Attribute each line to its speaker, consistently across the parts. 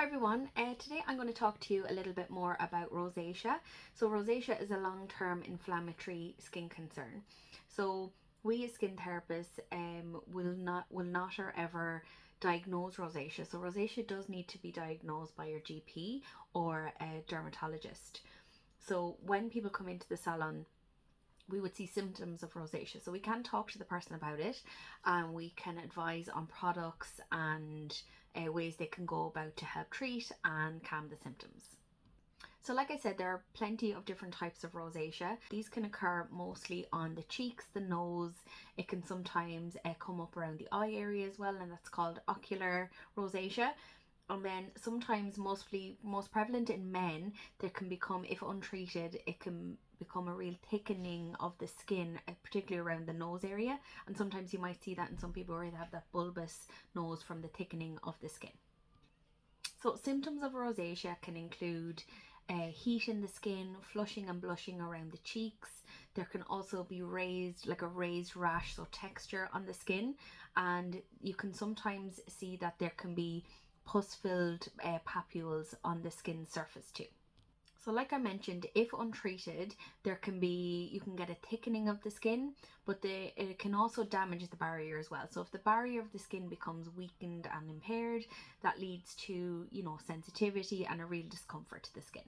Speaker 1: everyone, today I'm going to talk to you a little bit more about rosacea. So rosacea is a long-term inflammatory skin concern. So we as skin therapists will not or ever diagnose rosacea. So rosacea does need to be diagnosed by your GP or a dermatologist. So when people come into the salon, we would see symptoms of rosacea. So we can talk to the person about it, and we can advise on products and ways they can go about to help treat and calm the symptoms. So like I said, there are plenty of different types of rosacea. These can occur mostly on the cheeks, the nose. It can sometimes come up around the eye area as well, and that's called ocular rosacea. And then sometimes, most prevalent in men, there can become, if untreated, it can become a real thickening of the skin, particularly around the nose area. And sometimes you might see that in some people where they have that bulbous nose from the thickening of the skin. So symptoms of rosacea can include heat in the skin, flushing and blushing around the cheeks. There can also be a raised rash, so texture on the skin. And you can sometimes see that there can be pus-filled papules on the skin surface too. So like I mentioned, if untreated, you can get a thickening of the skin, but it can also damage the barrier as well. So if the barrier of the skin becomes weakened and impaired, that leads to, sensitivity and a real discomfort to the skin.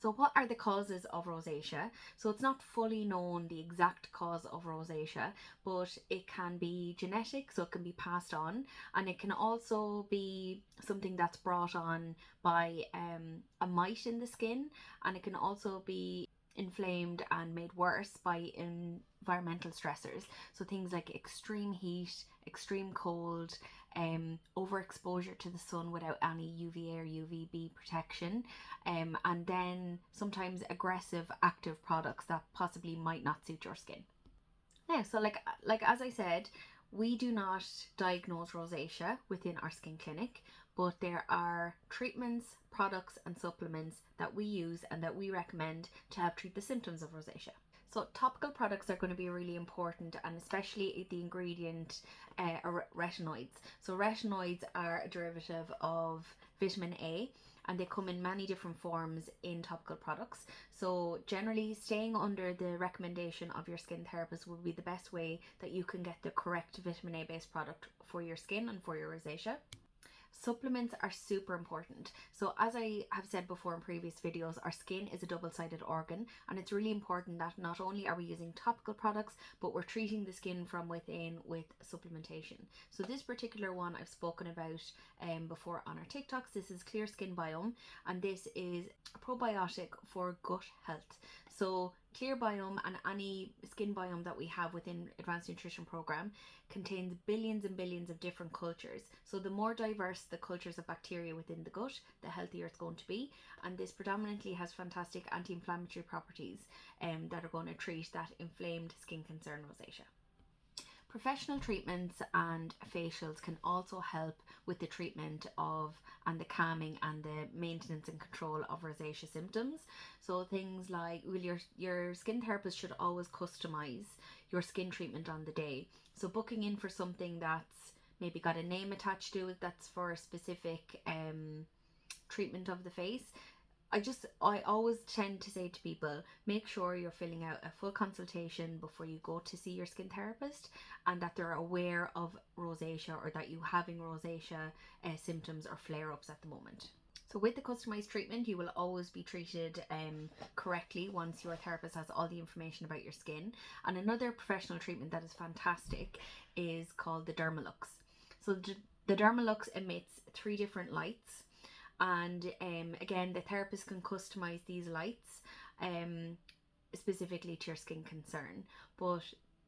Speaker 1: So what are the causes of rosacea? So it's not fully known the exact cause of rosacea, but it can be genetic, so it can be passed on, and it can also be something that's brought on by a mite in the skin, and it can also be inflamed and made worse by environmental stressors. So things like extreme heat, extreme cold, overexposure to the sun without any UVA or UVB protection, and then sometimes aggressive active products that possibly might not suit your skin. Now, so like as I said, we do not diagnose rosacea within our skin clinic, but there are treatments, products and supplements that we use and that we recommend to help treat the symptoms of rosacea. So topical products are going to be really important, and especially the ingredient retinoids. So retinoids are a derivative of vitamin A, and they come in many different forms in topical products. So generally, staying under the recommendation of your skin therapist will be the best way that you can get the correct vitamin A based product for your skin and for your rosacea. Supplements are super important. So as I have said before in previous videos, our skin is a double-sided organ, and it's really important that not only are we using topical products, but we're treating the skin from within with supplementation. So this particular one I've spoken about before on our TikToks. This is Clear Skin Biome, and this is a probiotic for gut health. So Clear Biome and any skin biome that we have within Advanced Nutrition Program contains billions and billions of different cultures. So the more diverse the cultures of bacteria within the gut, the healthier it's going to be. And this predominantly has fantastic anti-inflammatory properties that are going to treat that inflamed skin concern, rosacea. Professional treatments and facials can also help with the treatment of and the calming and the maintenance and control of rosacea symptoms. So things like, your skin therapist should always customize your skin treatment on the day. So booking in for something that's maybe got a name attached to it that's for a specific treatment of the face. I always tend to say to people, make sure you're filling out a full consultation before you go to see your skin therapist, and that they're aware of rosacea or that you're having rosacea symptoms or flare-ups at the moment. So with the customized treatment, you will always be treated correctly once your therapist has all the information about your skin. And another professional treatment that is fantastic is called the Dermalux. So the Dermalux emits 3 different lights. And again, the therapist can customize these lights specifically to your skin concern. But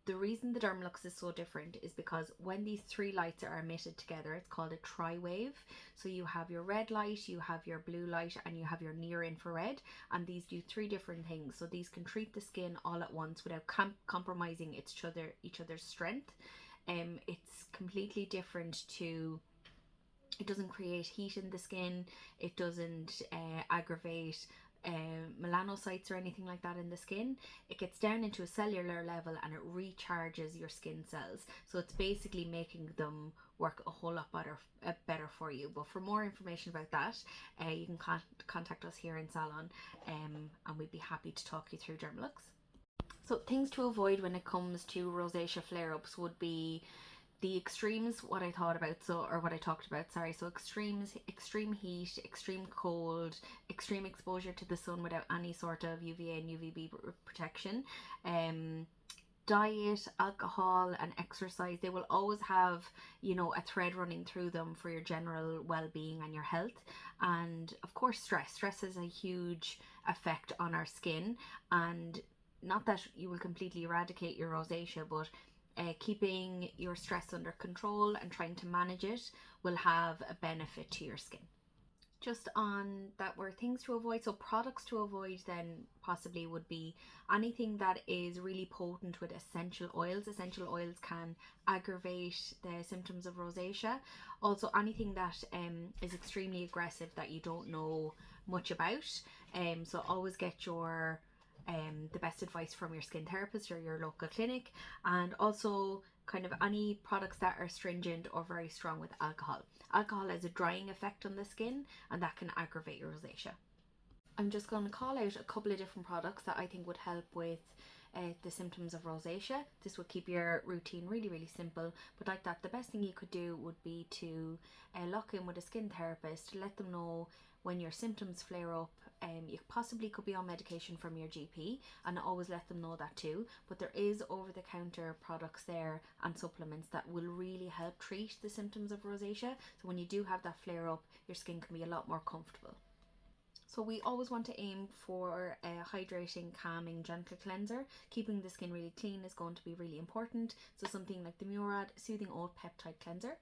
Speaker 1: the reason the Dermalux is so different is because when these 3 lights are emitted together, it's called a tri-wave. So you have your red light, you have your blue light, and you have your near infrared, and these do 3 different things. So these can treat the skin all at once without compromising each other's strength. It's completely different to. It doesn't create heat in the skin, it doesn't aggravate melanocytes or anything like that in the skin. It gets down into a cellular level and it recharges your skin cells. So it's basically making them work a whole lot better for you. But for more information about that, you can contact us here in Salon, and we'd be happy to talk you through Dermalux. So things to avoid when it comes to rosacea flare-ups would be the extremes, what I talked about, so extreme heat, extreme cold, extreme exposure to the sun without any sort of UVA and UVB protection, diet, alcohol and exercise. They will always have, a thread running through them for your general well-being and your health. And of course stress has a huge effect on our skin, and not that you will completely eradicate your rosacea, but keeping your stress under control and trying to manage it will have a benefit to your skin. Just on that were things to avoid, so products to avoid then possibly would be anything that is really potent with essential oils. Essential oils can aggravate the symptoms of rosacea. Also anything that is extremely aggressive that you don't know much about. So always get your the best advice from your skin therapist or your local clinic. And also kind of any products that are astringent or very strong with alcohol. Alcohol has a drying effect on the skin and that can aggravate your rosacea. I'm just going to call out a couple of different products that I think would help with the symptoms of rosacea. This would keep your routine really, really simple. But like that, the best thing you could do would be to lock in with a skin therapist, let them know when your symptoms flare up. You possibly could be on medication from your GP, and always let them know that too. But there is over-the-counter products there and supplements that will really help treat the symptoms of rosacea. So when you do have that flare up, your skin can be a lot more comfortable. So we always want to aim for a hydrating, calming, gentle cleanser. Keeping the skin really clean is going to be really important. So something like the Murad Soothing Oat Peptide Cleanser.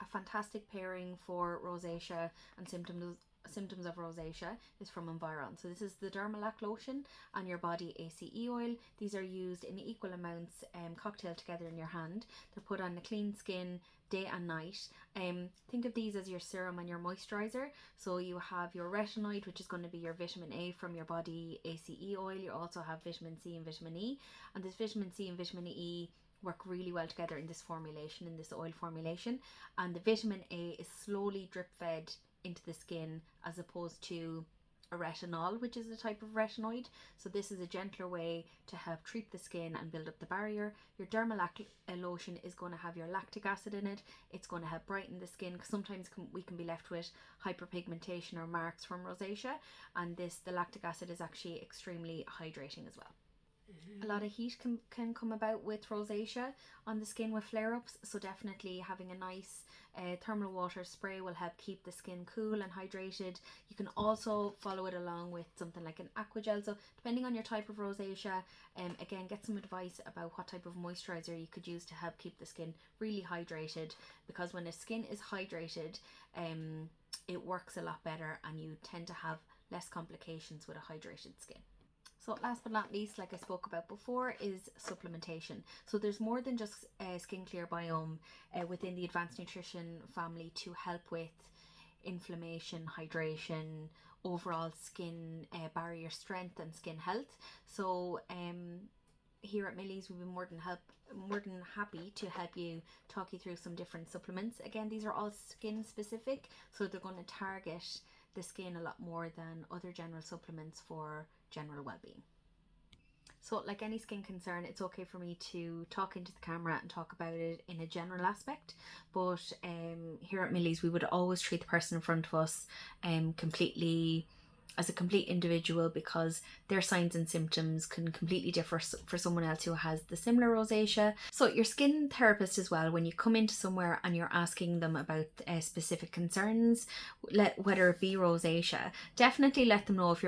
Speaker 1: A fantastic pairing for rosacea and symptoms of rosacea is from Environ. So this is the Dermalac lotion and your body ACE oil. These are used in equal amounts, cocktail together in your hand. They're put on a clean skin day and night. Think of these as your serum and your moisturizer. So you have your retinoid, which is going to be your vitamin A from your body ACE oil. You also have vitamin C and vitamin E, and this vitamin C and vitamin E work really well together in this formulation, in this oil formulation. And the vitamin A is slowly drip fed into the skin as opposed to a retinol, which is a type of retinoid. So this is a gentler way to help treat the skin and build up the barrier. Your Dermalac lotion is going to have your lactic acid in it. It's going to help brighten the skin, because sometimes we can be left with hyperpigmentation or marks from rosacea, and the lactic acid is actually extremely hydrating as well. A lot of heat can come about with rosacea on the skin with flare-ups, so definitely having a nice thermal water spray will help keep the skin cool and hydrated. You can also follow it along with something like an aqua gel. So depending on your type of rosacea, again, get some advice about what type of moisturizer you could use to help keep the skin really hydrated, because when the skin is hydrated, it works a lot better and you tend to have less complications with a hydrated skin. So last but not least, like I spoke about before, is supplementation. So there's more than just Skin Clear Biome within the advanced nutrition family to help with inflammation, hydration, overall skin barrier strength and skin health. So here at Millies, we've been more than happy to help you, talk you through some different supplements. Again, these are all skin specific, so they're going to target the skin a lot more than other general supplements for general well-being. So like any skin concern, it's okay for me to talk into the camera and talk about it in a general aspect, but here at Millies, we would always treat the person in front of us completely as a complete individual, because their signs and symptoms can completely differ for someone else who has the similar rosacea. So your skin therapist as well, when you come into somewhere and you're asking them about specific concerns, whether it be rosacea, definitely let them know if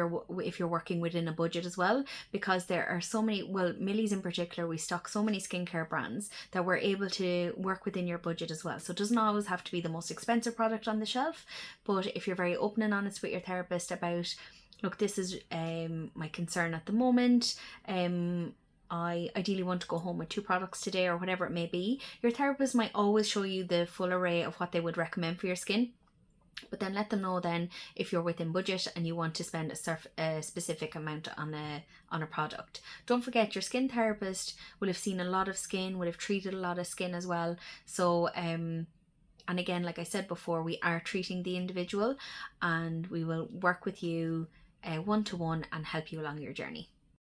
Speaker 1: you're working within a budget as well, because there are so many, well, Millies in particular, we stock so many skincare brands that we're able to work within your budget as well. So it doesn't always have to be the most expensive product on the shelf, but if you're very open and honest with your therapist about, look, this is my concern at the moment, I ideally want to go home with 2 products today, or whatever it may be, your therapist might always show you the full array of what they would recommend for your skin. But then let them know then if you're within budget and you want to spend a specific amount on a product. Don't forget, your skin therapist will have seen a lot of skin, will have treated a lot of skin as well. So and again, like I said before, we are treating the individual, and we will work with you one-to-one and help you along your journey.